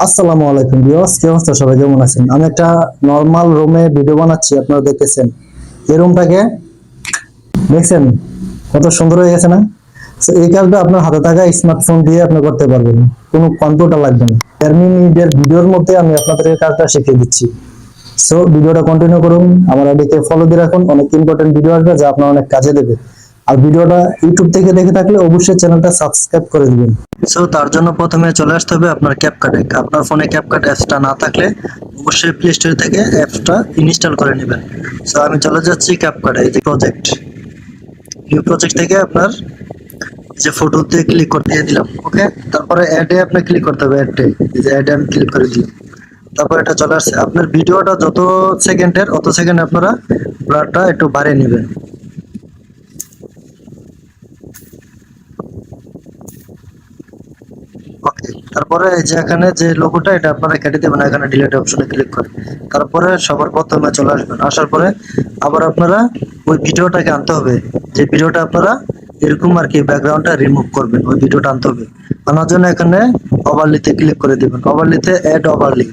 আসসালামু আলাইকুম ভিউয়ার্স, কি অবস্থা? সবাই কেমন আছেন? আমি একটা নরমাল রুমে ভিডিও বানাচ্ছি, আপনারা দেখতেছেন। এই রুমটাকে দেখছেন কত সুন্দর হয়ে গেছে না? তো এই কাজটা আপনার হাতে থাকা স্মার্টফোন দিয়ে আপনি করতে পারবেন, কোনো কম্পিউটার লাগবে না। 4 মিনিটের ভিডিওর মধ্যে আমি আপনাদের এই কাজটা শিখিয়ে দিচ্ছি। সো ভিডিওটা কন্টিনিউ করুন, আমার আইডিকে ফলো দিয়ে রাখুন। অনেক ইম্পর্টেন্ট ভিডিও আসবে যা আপনার অনেক কাজে দেবে। আর ভিডিওটা ইউটিউব থেকে দেখে থাকলে অবশ্যই চ্যানেলটা সাবস্ক্রাইব করে দিবেন। সো তার জন্য প্রথমে চলে আসতে হবে আপনার ক্যাপকাটে। আপনার ফোনে ক্যাপকাট অ্যাপসটা না থাকলে অবশ্যই প্লে স্টোর থেকে অ্যাপসটা ইনস্টল করে নেবেন। সো আমি চলে যাচ্ছি ক্যাপকাটে, এই যে প্রজেক্ট, নিউ প্রজেক্ট থেকে আপনার যে ফটোতে ক্লিক করতে দিলাম, ওকে। তারপরে অ্যাডে আপনি ক্লিক করতে হবে, অ্যাডে, এই যে অ্যাডে আমি ক্লিক করে দিলাম। তারপর এটা চলে আসছে। আপনার ভিডিওটা যত সেকেন্ডের অত সেকেন্ড আপনারা ব্লারটা একটু বাড়িয়ে নেবেন। ওকে, তারপরে এই যে এখানে যে লোগোটা এটা আপনারা কেটে দেবেন, এখানে ডিলিট অপশনে ক্লিক করে। তারপরে সবার প্রথমে চলে আসবেন, আসার পরে আবার আপনারা ওই ভিডিওটাকে আনতে হবে, যে ভিডিওটা আপনারা এরকম আর কি ব্যাকগ্রাউন্ডটা রিমুভ করবেন, ওই ভিডিওটা আনতে হবে। আনার জন্য এখানে ওভারলিতে ক্লিক করে দিবেন, ওভারলিতে অ্যাড ওভারলি,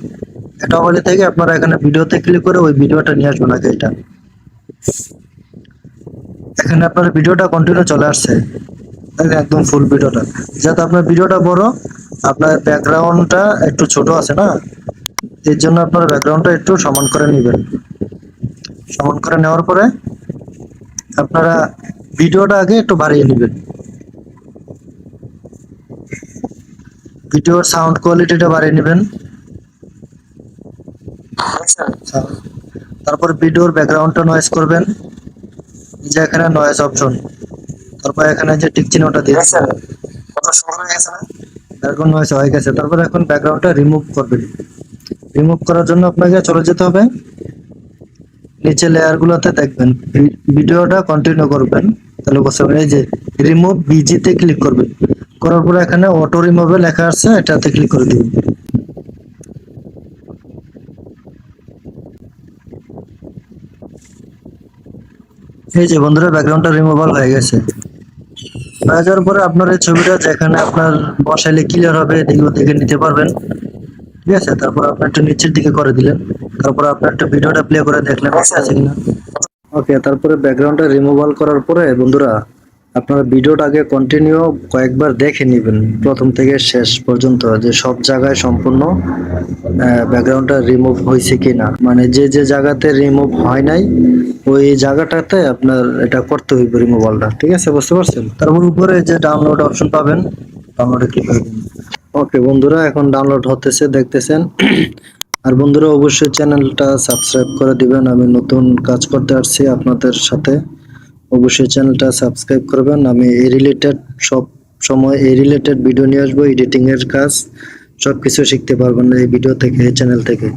এটা ওভারলি থেকে আপনারা এখানে ভিডিওতে ক্লিক করে ওই ভিডিওটা নিয়ে আসবেন আগে। এটা এখানে আপনার ভিডিওটা কন্টিনিউ চলে আসছে, একদম ফুল ভিডিওটা। যাতে আপনার ভিডিওটা বড়, আপনার ব্যাকগ্রাউন্ডটা একটু ছোট আছে না, এর জন্য আপনার ব্যাকগ্রাউন্ডটা একটু সমান করে নেবেন। সমান করে নেওয়ার পরে আপনারা ভিডিওটা আগে একটু বাড়িয়ে নেবেন, ভিডিওর সাউন্ড কোয়ালিটিটা বাড়িয়ে নেবেন। তারপর ভিডিওর ব্যাকগ্রাউন্ডটা নয়েজ করবেন, যে এখানে নয়েজ অপশন, তারপর এখানে যে টিক চিহ্নটা দিয়েছেন, কত সুন্দর হয়ে গেছে না? এখন নয়েজ হয়ে গেছে। তারপর এখন ব্যাকগ্রাউন্ডটা রিমুভ করবেন। রিমুভ করার জন্য আপনাকে চলে যেতে হবে নিচে লেয়ার গুলোতে, দেখবেন ভিডিওটা কন্টিনিউ করবেন, তাহলে বুঝতে পারবেন। এই যে রিমুভ বিজিতে ক্লিক করবেন, করার পরে এখানে অটো রিমুভে লেখা আছে, এটাতে ক্লিক করে দিবেন। এই যে বন্ধুরা, ব্যাকগ্রাউন্ডটা রিমুভাল হয়ে গেছে। হয়ে যাওয়ার পরে আপনার এই ছবিটা যেখানে আপনার বসাইলে ক্লিয়ার হবে এদিকেও দেখে নিতে পারবেন, ঠিক আছে। তারপর আপনি একটু নিচের দিকে করে দিলেন, তারপর আপনার একটা ভিডিওটা প্লে করে দেখলেন আছে কিনা। ওকে, তারপরে ব্যাকগ্রাউন্ডটা রিমুভাল করার পরে বন্ধুরা আপনারা ভিডিওটা আগে কন্টিনিউ কয়েকবার দেখে নেবেন, প্রথম থেকে শেষ পর্যন্ত, যে সব জায়গায় সম্পূর্ণ ব্যাকগ্রাউন্ডটা রিমুভ হয়েছে কিনা, মানে যে যে জায়গাতে রিমুভ হয় নাই ওই জায়গাটাতে আপনার এটা করতে হইবে রিমুভালটা, ঠিক আছে, বুঝতে পারছেন। তারপর উপরে যে ডাউনলোড অপশন পাবেন, ডাউনলোডে ক্লিক করে দিন। ওকে বন্ধুরা, এখন ডাউনলোড হতেছে, দেখতেছেন। আর বন্ধুরা অবশ্যই চ্যানেলটা সাবস্ক্রাইব করে দিবেন, আমি নতুন কাজ করতে আসছি আপনাদের সাথে। অবশ্যই চ্যানেলটা সাবস্ক্রাইব করবেন। আমি এই রিলেটেড সব সময় এই রিলেটেড ভিডিও নিয়ে আসবো, এডিটিং এর কাজ সবকিছু শিখতে পারবেন এই ভিডিও থেকে, এই চ্যানেল থেকে।